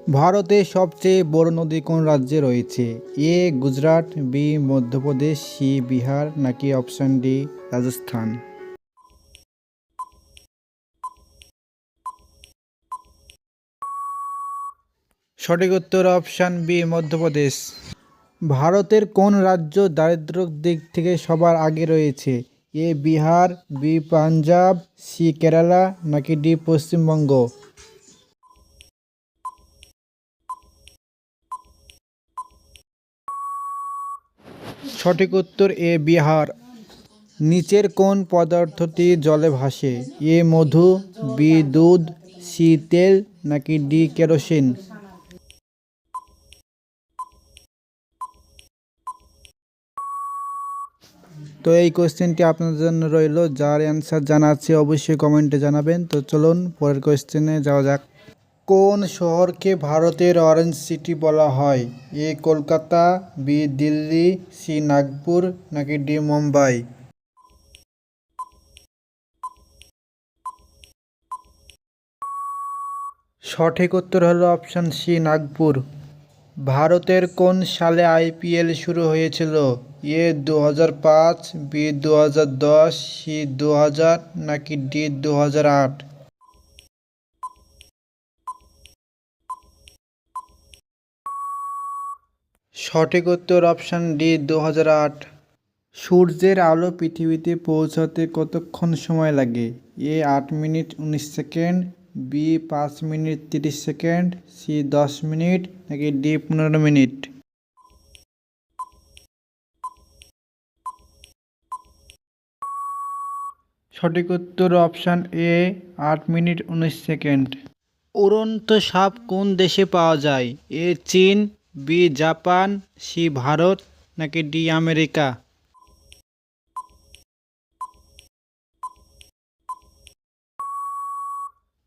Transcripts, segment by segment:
ভারতের সবচেয়ে বড় নদী কোন রাজ্যে রয়েছে? এ গুজরাট, বি মধ্যপ্রদেশ, সি বিহার, নাকি অপশন ডি রাজস্থান? সঠিক উত্তর অপশন বি মধ্যপ্রদেশ। ভারতের কোন রাজ্য দারিদ্র্যের দিক থেকে সবার আগে রয়েছে? এ বিহার, বি পাঞ্জাব, সি কেরালা, নাকি ডি পশ্চিমবঙ্গ? সঠিক উত্তর এ বিহার। নিচের কোন পদার্থটি জলে ভাসে? এ মধু, বি দুধ, সি তেল, নাকি ডি কেরোসিন? তো এই কোশ্চেনটি আপনাদের জন্য রইল, যার অ্যান্সার জানা আছে অবশ্যই কমেন্টে জানাবেন। তো চলুন পরের কোশ্চেনে যাওয়া যাক। কোন শহরকে ভারতের অরেঞ্জ সিটি বলা হয়? এ কলকাতা, বি দিল্লি, সি নাগপুর, নাকি ডি মুম্বাই? সঠিক উত্তর হলো অপশান সি নাগপুর। ভারতের কোন সালে আইপিএল শুরু হয়েছিল? এ 2005, বি 2010, সি 2000, নাকি ডি 2008? সঠিক উত্তর অপশান ডি 2008। সূর্যের আলো পৃথিবীতে পৌঁছাতে কতক্ষণ সময় লাগে? A 8 minute 19 second, B 5 minute 30 second, C 10 minute, নাকি ডি 15 মিনিট? সঠিক উত্তর অপশান এ 8 মিনিট 19 সেকেন্ড। উড়ন্ত সাপ কোন দেশে পাওয়া যায়? এ চীন, বি জাপান, সি ভারত, নাকি ডি আমেরিকা?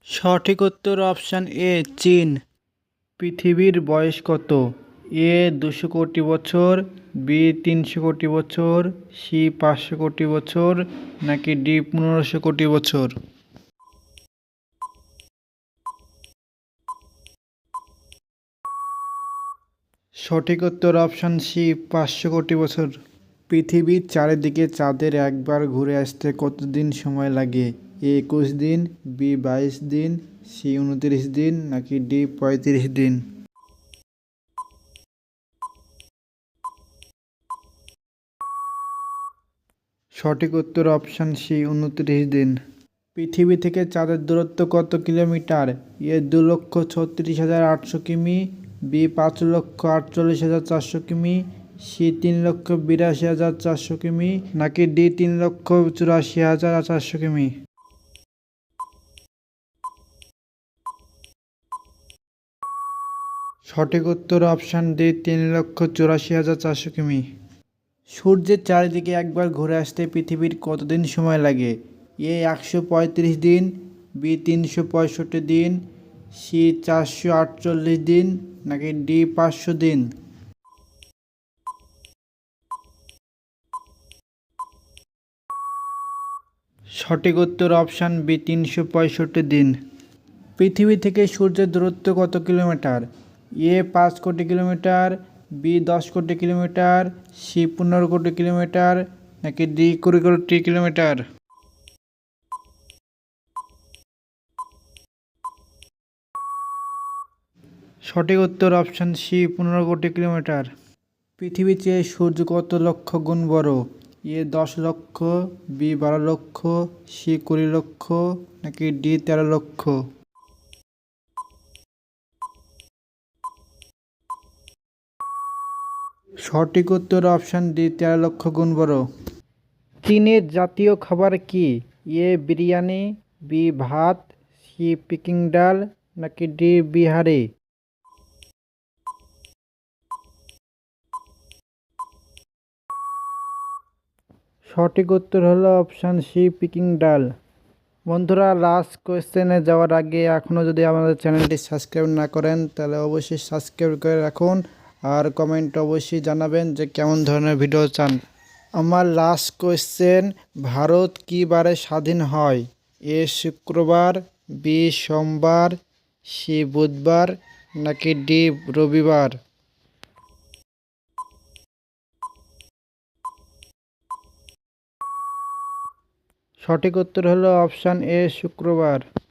সঠিক উত্তর অপশান এ চীন। পৃথিবীর বয়স কত? এ 200 কোটি বছর, বি 300 কোটি বছর, সি 500 কোটি বছর, নাকি ডি 1500 কোটি বছর? সঠিক উত্তর অপশান সি 500 কোটি বছর। পৃথিবীর চারিদিকে চাঁদের একবার ঘুরে আসতে কতদিন সময় লাগে? এ 21 দিন, বি 22 দিন, সি 29 দিন, নাকি ডি 35 দিন? সঠিক উত্তর অপশান সি 29 দিন। পৃথিবী থেকে চাঁদের দূরত্ব কত কিলোমিটার? এ 2,36,800 কিমি, বি 5,48,400 কিমি, সি 3,82,400 কিমি, নাকি ডি 3,84,400 কিমি? সঠিক উত্তর অপশান ডি 3,84,400 কিমি। সূর্যের চারিদিকে একবার ঘুরে আসতে পৃথিবীর কতদিন সময় লাগে? এ 135 দিন, বি 365 দিন, সি 448 দিন, নাকি ডি 500 দিন? সঠিক উত্তর অপশান বি 365 দিন। পৃথিবী থেকে সূর্যের দূরত্ব কত কিলোমিটার? এ 5 কোটি কিলোমিটার, বি 10 কোটি কিলোমিটার, সি 15 কোটি কিলোমিটার, নাকি ডি 20 কোটি কিলোমিটার? সঠিক উত্তর অপশান সি 15 কোটি কিলোমিটার। পৃথিবীর চেয়ে সূর্য কত লক্ষ গুণ বড়? এ 10 লক্ষ, বি 12 লক্ষ, সি 20 লক্ষ, নাকি ডি 13 লক্ষ? সঠিক উত্তর অপশান ডি 13 লক্ষ গুণ বড়। চীনের জাতীয় খাবার কি? এ বিরিয়ানি, বি ভাত, সি পিকিং ডাল, নাকি ডি বিহারি? সঠিক উত্তর হলো অপশান সি পিকিং ডাল। বন্ধুরা, লাস্ট কোয়েশ্চেনে যাওয়ার আগে এখনও যদি আমাদের চ্যানেলটি সাবস্ক্রাইব না করেন তাহলে অবশ্যই সাবস্ক্রাইব করে রাখুন, আর কমেন্ট অবশ্যই জানাবেন যে কেমন ধরনের ভিডিও চান। আমার লাস্ট কোয়েশ্চেন, ভারত কী বারে স্বাধীন হয়? এ শুক্রবার, বি সোমবার, সি বুধবার, নাকি ডি রবিবার? সঠিক উত্তর হলো অপশান এ শুক্রবার।